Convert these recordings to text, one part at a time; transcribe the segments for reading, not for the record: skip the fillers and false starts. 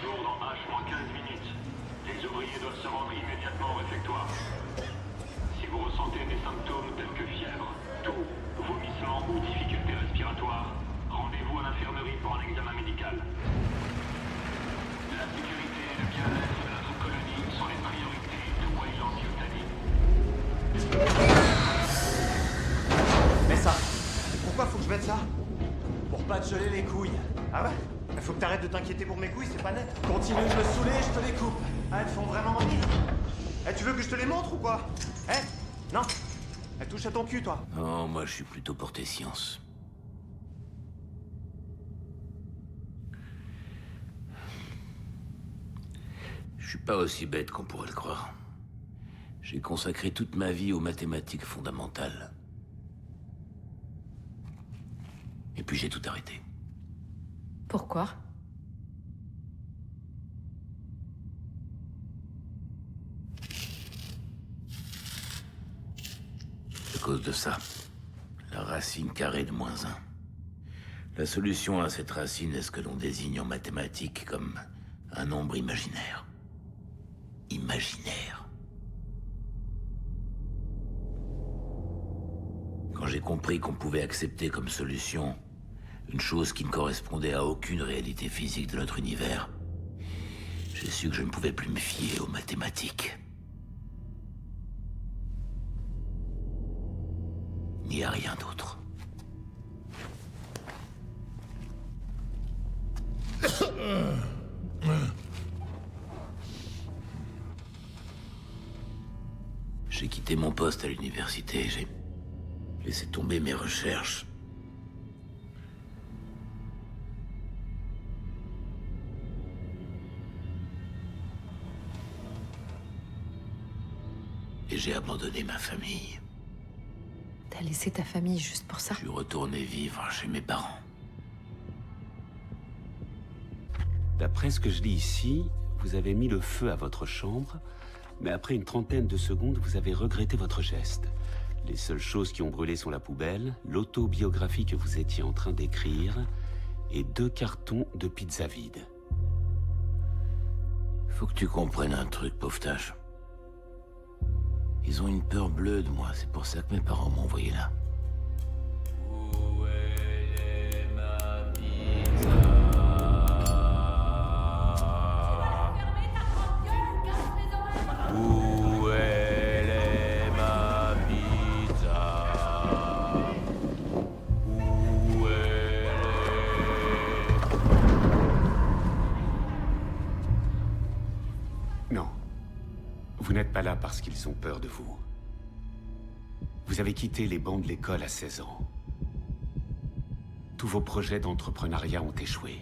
jour dans H-15 minutes. Les ouvriers doivent se rendre immédiatement au réfectoire. Si vous ressentez des symptômes tels que fièvre, toux, vomissement ou difficultés respiratoires, rendez-vous à l'infirmerie pour un examen médical. La sécurité et le bien-être de notre colonie sont les priorités de Weyland Yutani. Mets ça. Pourquoi faut que je mette ça? Pour pas te geler les couilles. Ah ouais? Faut que t'arrêtes de t'inquiéter pour mes couilles, c'est pas net. Continue de me saouler, je te les coupe. Ah, elles font vraiment mal. Eh, tu veux que je te les montre ou quoi? Eh? Non. Elle touche à ton cul, toi. Non, moi je suis plutôt porté science. Je suis pas aussi bête qu'on pourrait le croire. J'ai consacré toute ma vie aux mathématiques fondamentales. Et puis j'ai tout arrêté. Pourquoi? À cause de ça. La racine carrée de -1. La solution à cette racine est ce que l'on désigne en mathématiques comme un nombre imaginaire. Imaginaire. Quand j'ai compris qu'on pouvait accepter comme solution une chose qui ne correspondait à aucune réalité physique de notre univers, j'ai su que je ne pouvais plus me fier aux mathématiques. Ni à rien d'autre. J'ai quitté mon poste à l'université, j'ai laissé tomber mes recherches. Et j'ai abandonné ma famille. T'as laissé ta famille juste pour ça? Je suis retourné vivre chez mes parents. D'après ce que je lis ici, vous avez mis le feu à votre chambre, mais après une trentaine de secondes, vous avez regretté votre geste. Les seules choses qui ont brûlé sont la poubelle, l'autobiographie que vous étiez en train d'écrire, et 2 cartons de pizza vide. Faut que tu comprennes un truc, pauvre tâche. Ils ont une peur bleue de moi, c'est pour ça que mes parents m'ont envoyé là. Où est ma pizza? Où est ma pizza? Où est... Non. Vous n'êtes pas là parce qu'ils ont peur de vous. Vous avez quitté les bancs de l'école à 16 ans. Tous vos projets d'entrepreneuriat ont échoué.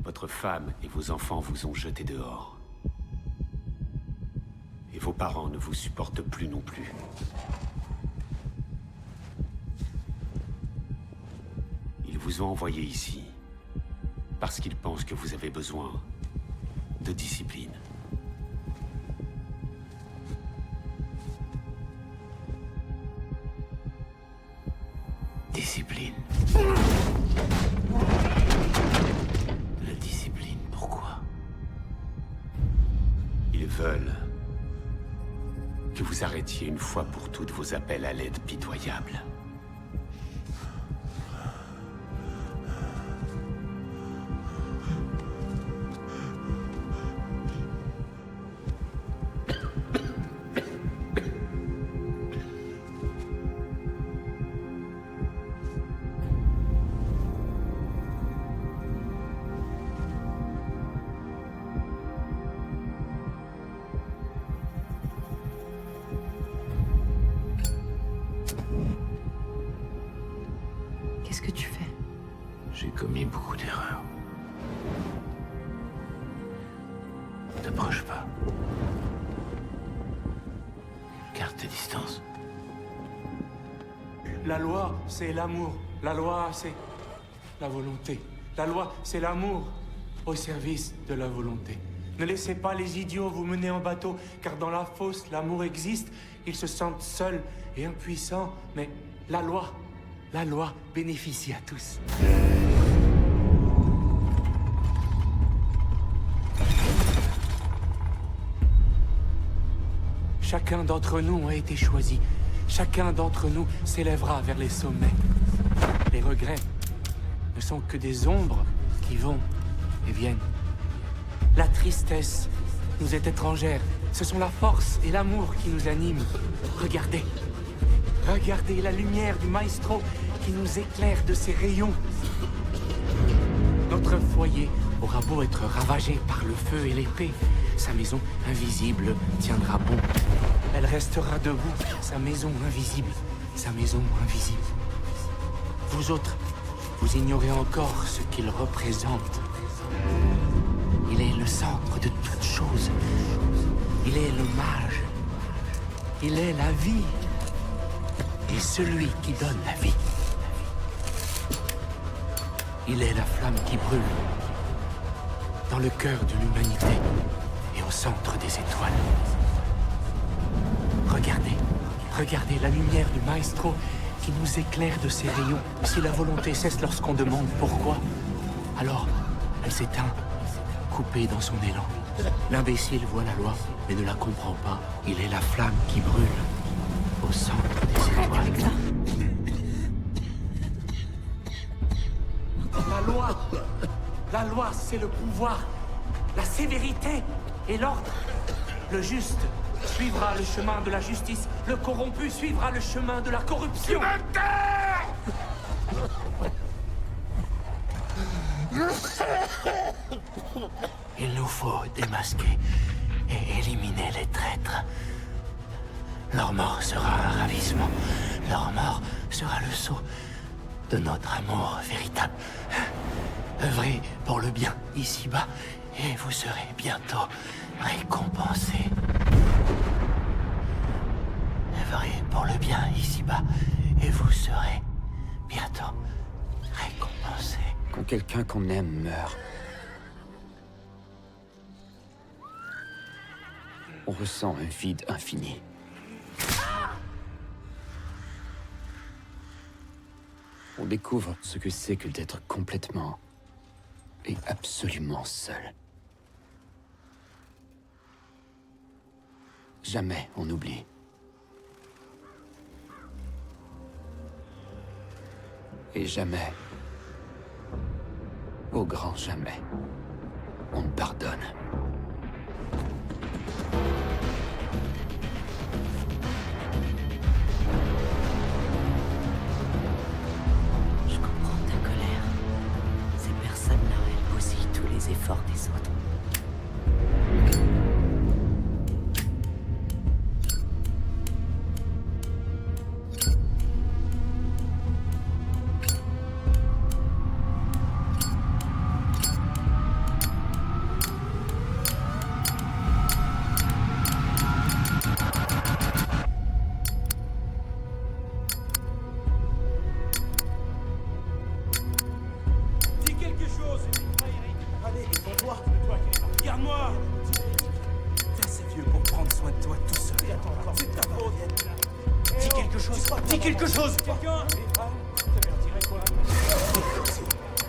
Votre femme et vos enfants vous ont jeté dehors. Et vos parents ne vous supportent plus non plus. Ils vous ont envoyé ici parce qu'ils pensent que vous avez besoin de discipline. Discipline. La discipline, pourquoi? Ils veulent que vous arrêtiez une fois pour toutes vos appels à l'aide pitoyables. Qu'est-ce que tu fais? J'ai commis beaucoup d'erreurs. T'approche pas. Garde tes distances. La loi, c'est l'amour. La loi, c'est la volonté. La loi, c'est l'amour au service de la volonté. Ne laissez pas les idiots vous mener en bateau, car dans la fosse, l'amour existe. Ils se sentent seuls et impuissants, mais la loi bénéficie à tous. Chacun d'entre nous a été choisi. Chacun d'entre nous s'élèvera vers les sommets. Les regrets ne sont que des ombres qui vont et viennent. La tristesse nous est étrangère. Ce sont la force et l'amour qui nous animent. Regardez. Regardez la lumière du maestro qui nous éclaire de ses rayons. Notre foyer aura beau être ravagé par le feu et l'épée, sa maison invisible tiendra bon. Elle restera debout, sa maison invisible, sa maison invisible. Vous autres, vous ignorez encore ce qu'il représente. Il est le centre de toute chose. Il est le mage. Il est la vie. Et celui qui donne la vie. Il est la flamme qui brûle dans le cœur de l'humanité et au centre des étoiles. Regardez, regardez la lumière du maestro qui nous éclaire de ses rayons. Si la volonté cesse lorsqu'on demande pourquoi, alors elle s'éteint, coupée dans son élan. L'imbécile voit la loi, mais ne la comprend pas. Il est la flamme qui brûle au centre des étoiles. La loi, c'est le pouvoir, la sévérité et l'ordre. Le juste suivra le chemin de la justice, le corrompu suivra le chemin de la corruption. Il nous faut démasquer et éliminer les traîtres. Leur mort sera un ravissement. Leur mort sera le sceau de notre amour véritable. Œuvrez pour le bien ici-bas et vous serez bientôt récompensés. Œuvrez pour le bien ici-bas et vous serez bientôt récompensés. Quand quelqu'un qu'on aime meurt, on ressent un vide infini. On découvre ce que c'est que d'être complètement et absolument seul. Jamais on oublie. Et jamais, au grand jamais, on ne pardonne. Je comprends ta colère. Ces personnes-là, elles bousillent tous les efforts des autres.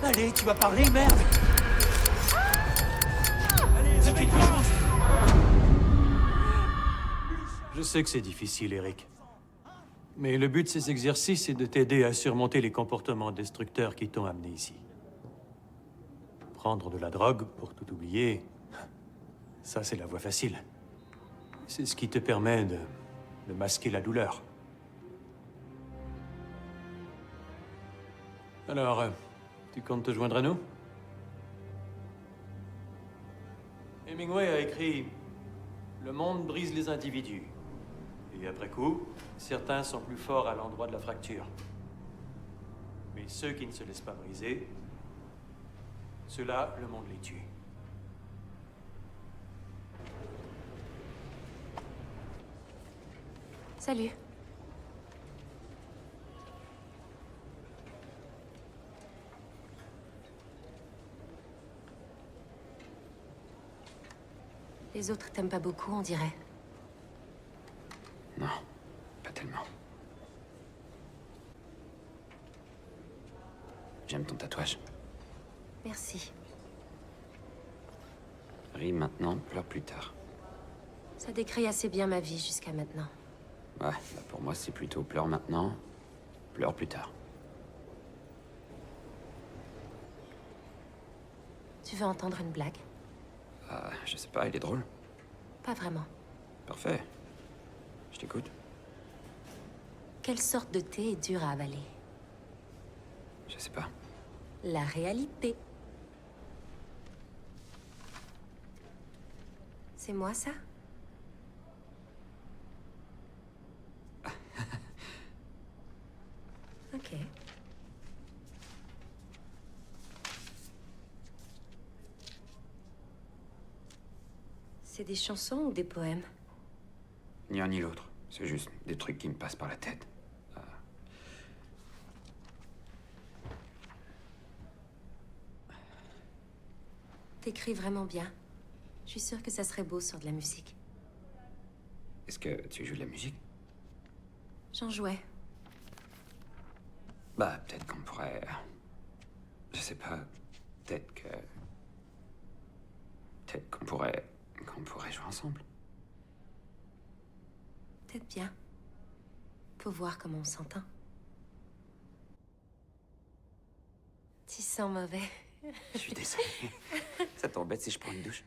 Allez, tu vas parler, merde! Dis quelque chose! Je sais que c'est difficile, Eric. Mais le but de ces exercices est de t'aider à surmonter les comportements destructeurs qui t'ont amené ici. Prendre de la drogue pour tout oublier, ça c'est la voie facile. C'est ce qui te permet de masquer la douleur. Alors, tu comptes te joindre à nous? Hemingway a écrit « Le monde brise les individus. Et après coup, certains sont plus forts à l'endroit de la fracture. Mais ceux qui ne se laissent pas briser, ceux-là, le monde les tue. » Salut. Les autres t'aiment pas beaucoup, on dirait. Non, pas tellement. J'aime ton tatouage. Merci. Ris maintenant, pleure plus tard. Ça décrit assez bien ma vie jusqu'à maintenant. Ouais, bah pour moi, c'est plutôt pleure maintenant, pleure plus tard. Tu veux entendre une blague? Je sais pas, il est drôle. Pas vraiment. Parfait. Je t'écoute. Quelle sorte de thé est dur à avaler? Je sais pas. La réalité. C'est moi, ça? Ok. C'est des chansons ou des poèmes? Ni un ni l'autre. C'est juste des trucs qui me passent par la tête. T'écris vraiment bien. Je suis sûre que ça serait beau sur de la musique. Est-ce que tu joues de la musique? J'en jouais. Bah, peut-être qu'on pourrait... Je sais pas. Peut-être que... Peut-être qu'on pourrait... Qu'on pourrait jouer ensemble. Peut-être bien. Faut voir comment on s'entend. Tu sens mauvais. Je suis désolé. Ça t'embête si je prends une douche?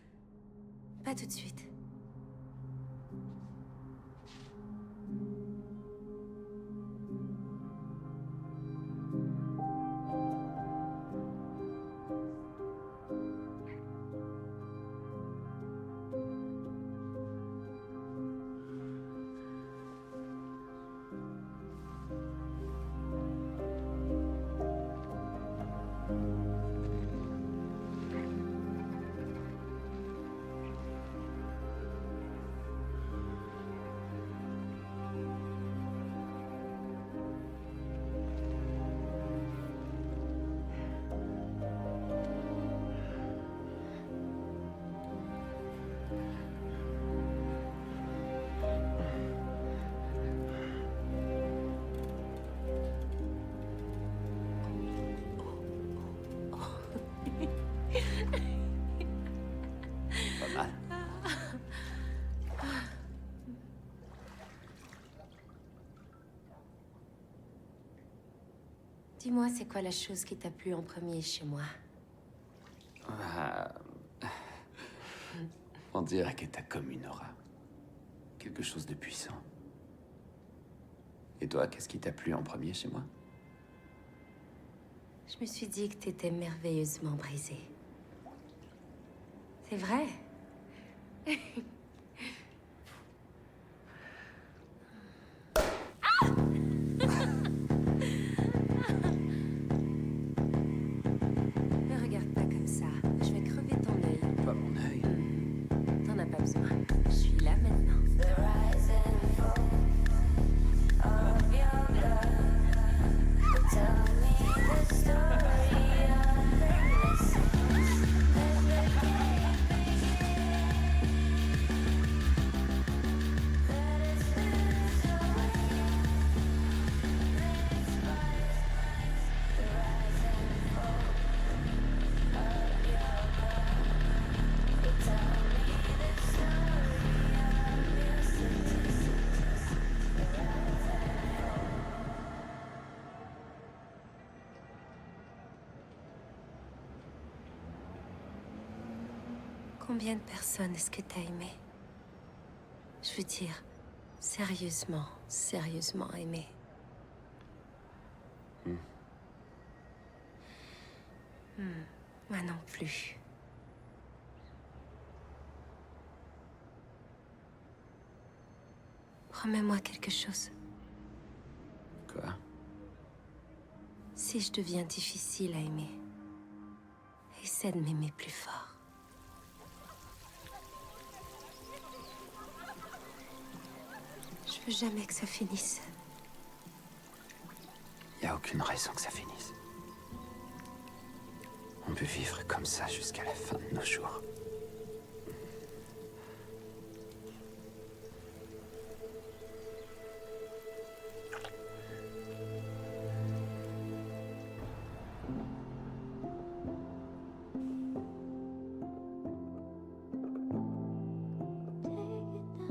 Pas tout de suite. Pas mal. Dis-moi, c'est quoi la chose qui t'a plu en premier chez moi? On dirait que t'as comme une aura. Quelque chose de puissant. Et toi, qu'est-ce qui t'a plu en premier chez moi? Je me suis dit que t'étais merveilleusement brisé. C'est vrai. Ne regarde pas comme ça. Je vais crever ton œil. Pas mon œil. T'en as pas besoin. Je suis là maintenant. Combien de personnes est-ce que t'as aimé? Je veux dire, sérieusement, sérieusement aimé. Moi non plus. Promets-moi quelque chose. Quoi? Si je deviens difficile à aimer, essaie de m'aimer plus fort. Je veux jamais que ça finisse. Y a aucune raison que ça finisse. On peut vivre comme ça jusqu'à la fin de nos jours. Take it down.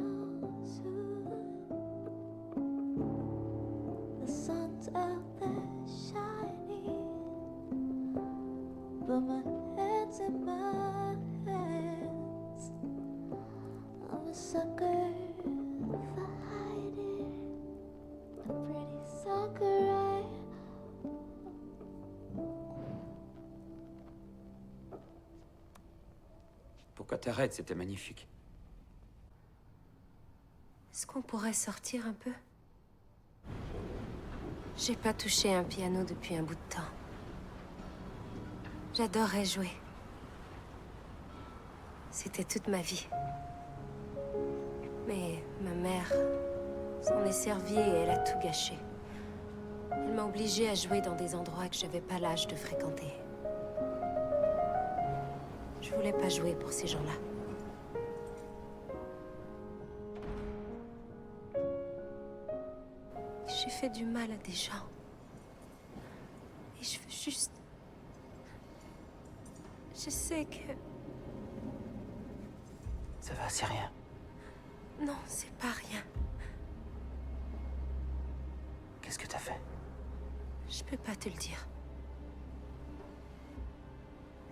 sucker for hiding. A pretty sucker, Pourquoi t'arrêtes? C'était magnifique. Est-ce qu'on pourrait sortir un peu? J'ai pas touché un piano depuis un bout de temps. J'adorais jouer. C'était toute ma vie. Mais ma mère s'en est servie et elle a tout gâché. Elle m'a obligée à jouer dans des endroits que j'avais pas l'âge de fréquenter. Je voulais pas jouer pour ces gens-là. J'ai fait du mal à des gens. Et je veux juste... Je sais que... Ça va, c'est rien. Non, c'est pas rien. Qu'est-ce que t'as fait? Je peux pas te le dire.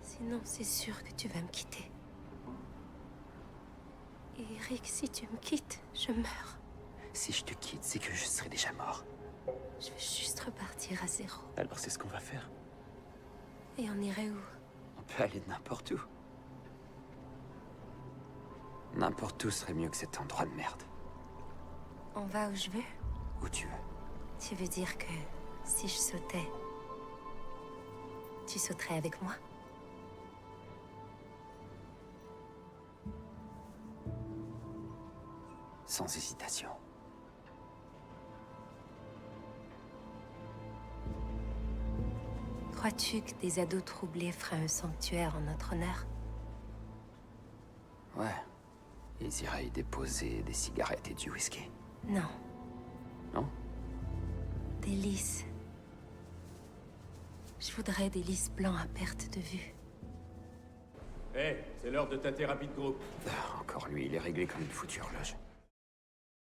Sinon, c'est sûr que tu vas me quitter. Et Eric, si tu me quittes, je meurs. Si je te quitte, c'est que je serai déjà mort. Je veux juste repartir à zéro. Alors c'est ce qu'on va faire. Et on irait où? On peut aller de n'importe où. N'importe où serait mieux que cet endroit de merde. On va où je veux? Où tu veux. Tu veux dire que si je sautais, tu sauterais avec moi? Sans hésitation. Crois-tu que des ados troublés feraient un sanctuaire en notre honneur? Ouais. Ils iraient y déposer des cigarettes et du whisky. Non. Non? Des lys. Je voudrais des lys blancs à perte de vue. Hé, c'est l'heure de ta thérapie de groupe. Encore lui, il est réglé comme une foutue horloge.